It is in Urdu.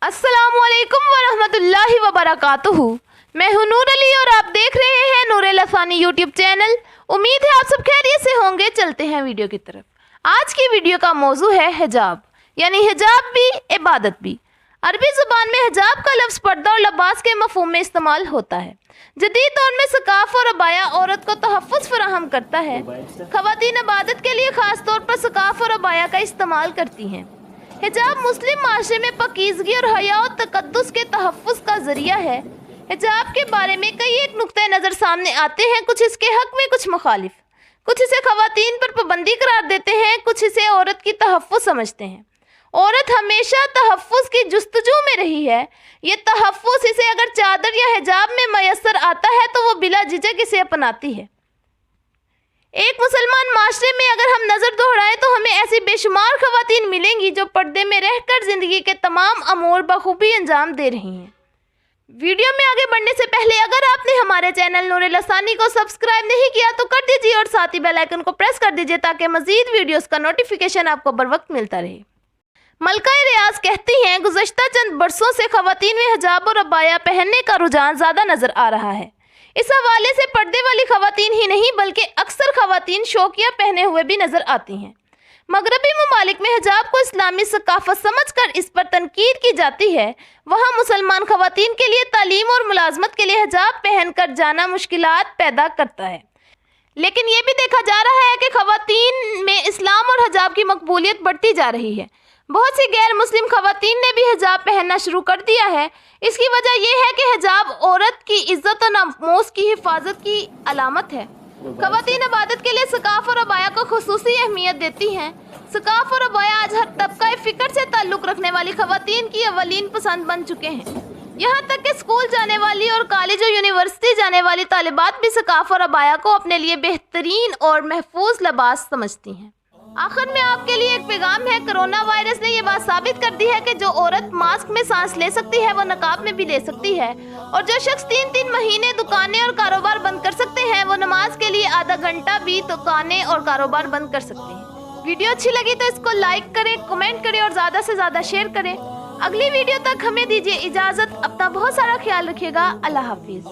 السلام علیکم ورحمۃ اللہ وبرکاتہ۔ میں ہوں نور علی اور آپ دیکھ رہے ہیں noorelasani یوٹیوب چینل۔ امید ہے آپ سب خیریت سے ہوں گے۔ چلتے ہیں ویڈیو کی طرف۔ آج کی ویڈیو کا موضوع ہے حجاب، یعنی حجاب بھی عبادت بھی۔ عربی زبان میں حجاب کا لفظ پردہ اور لباس کے مفہوم میں استعمال ہوتا ہے۔ جدید دور میں سکاف اور عبایا عورت کو تحفظ فراہم کرتا ہے۔ خواتین عبادت کے لیے خاص طور پر سکاف اور عبایا کا استعمال کرتی ہیں۔ حجاب مسلم معاشرے میں پاکیزگی اور حیا و تقدس کے تحفظ کا ذریعہ ہے۔ حجاب کے بارے میں کئی ایک نقطۂ نظر سامنے آتے ہیں، کچھ اس کے حق میں، کچھ مخالف۔ کچھ اسے خواتین پر پابندی قرار دیتے ہیں، کچھ اسے عورت کی تحفظ سمجھتے ہیں۔ عورت ہمیشہ تحفظ کی جستجو میں رہی ہے۔ یہ تحفظ اسے اگر چادر یا حجاب میں میسر آتا ہے تو وہ بلا جھجک اسے اپناتی ہے۔ ایک مسلمان معاشرے میں اگر ہم نظر دوہرائیں تو ہمیں ایسی بے شمار خواتین ملیں گی جو پردے میں رہ کر زندگی کے تمام امور بخوبی انجام دے رہی ہیں۔ ویڈیو میں آگے بڑھنے سے پہلے اگر آپ نے ہمارے چینل noorelasani کو سبسکرائب نہیں کیا تو کر دیجیے اور ساتھ ہی بیل آئیکن کو پریس کر دیجیے تاکہ مزید ویڈیوز کا نوٹیفیکیشن آپ کو بر وقت ملتا رہے۔ ملکہ ریاض کہتی ہیں، گزشتہ چند برسوں سے خواتین میں حجاب اور عبایا پہننے کا رجحان زیادہ نظر آ رہا ہے۔ اس حوالے سے پردے والی خواتین ہی نہیں بلکہ اکثر خواتین شوقیہ پہنے ہوئے بھی نظر آتی ہیں۔ مغربی ممالک میں حجاب کو اسلامی ثقافت سمجھ کر اس پر تنقید کی جاتی ہے۔ وہاں مسلمان خواتین کے لیے تعلیم اور ملازمت کے لیے حجاب پہن کر جانا مشکلات پیدا کرتا ہے، لیکن یہ بھی دیکھا جا رہا ہے کہ خواتین میں اسلام اور حجاب کی مقبولیت بڑھتی جا رہی ہے۔ بہت سی غیر مسلم خواتین نے بھی حجاب پہننا شروع کر دیا ہے۔ اس کی وجہ یہ ہے کہ حجاب عورت کی عزت و ناموس کی حفاظت کی علامت ہے۔ خواتین عبادت کے لیے سکاف اور عبایا کو خصوصی اہمیت دیتی ہیں۔ سکاف اور عبایا آج ہر طبقہ فکر سے تعلق رکھنے والی خواتین کی اولین پسند بن چکے ہیں۔ یہاں تک کہ اسکول جانے والی اور کالج اور یونیورسٹی جانے والی طالبات بھی سکاف اور عبایا کو اپنے لیے بہترین اور محفوظ لباس سمجھتی ہیں۔ آخر میں آپ کے لیے ایک پیغام ہے۔ کرونا وائرس نے یہ بات ثابت کر دی ہے کہ جو عورت ماسک میں سانس لے سکتی ہے وہ نقاب میں بھی لے سکتی ہے، اور جو شخص 3 مہینے دکانیں اور کاروبار بند کر سکتے ہیں وہ نماز کے لیے آدھا گھنٹہ بھی دکانیں اور کاروبار بند کر سکتے ہیں۔ ویڈیو اچھی لگی تو اس کو لائک کریں، کمنٹ کریں اور زیادہ سے زیادہ شیئر کریں۔ اگلی ویڈیو تک ہمیں دیجیے اجازت۔ اپنا بہت سارا خیال رکھیے گا۔ اللہ حافظ۔